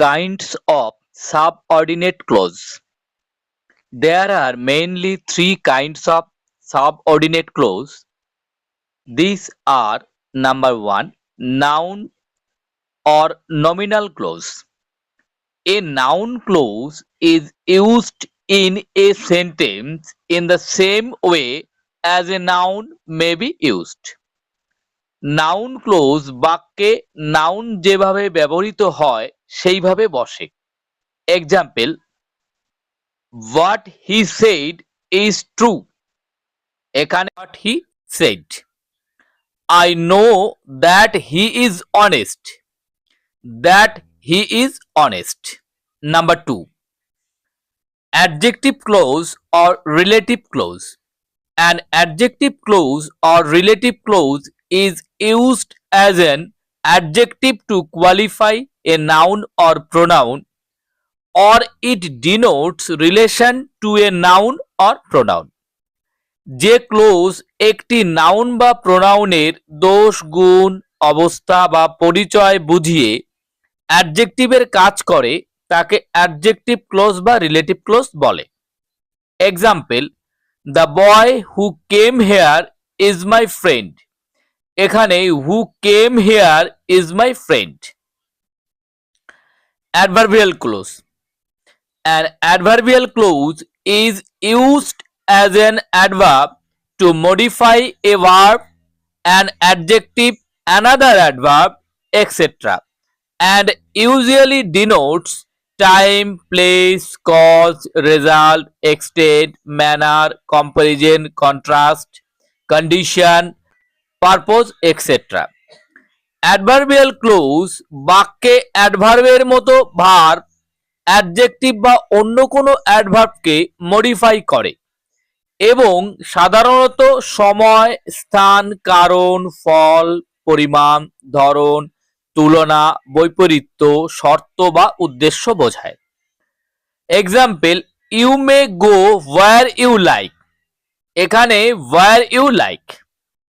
kinds of subordinate clause. There are mainly three kinds of subordinate clause. These are number one, noun or nominal clause. A noun clause is used in a sentence in the same way as a noun may be used. Noun clause বাক্যে noun যেভাবে ব্যবহৃত হয় সেইভাবে বসে। Example, what he said is true. এখানে what he said. I know that he is honest. That he is honest. Number two, adjective clause or relative clause. An adjective clause or relative clause is used as an adjective to qualify a noun or pronoun, or it denotes relation to a noun or pronoun. যে close একটি noun বা প্রোনাউনের দোষ, গুণ, অবস্থা বা পরিচয় বুঝিয়ে অ্যাডজেক্টিভের কাজ করে তাকে অ্যাডজেক্টিভ ক্লোজ বা রিলেটিভ ক্লোজ বলে। Example, the boy who came here is my friend. এখানে who came here is my friend. Adverbial clause. An adverbial clause is used as an adverb to modify a verb, an adjective, another adverb, etc., and usually denotes time, place, cause, result, extent, manner, comparison, contrast, condition, purpose, etc. Adverbial close বাক্যে অ্যাডভার্বের মতো verb, adjective বা অন্য কোনো অ্যাডভার্বকে modify করে এবং সাধারণত সময়, স্থান, কারণ, ফল, পরিমাণ, ধরন, তুলনা, বৈপরীত্য, শর্ত বা উদ্দেশ্য বোঝায়। Example, you may go where you like. এখানে ওয়্যার ইউ লাইক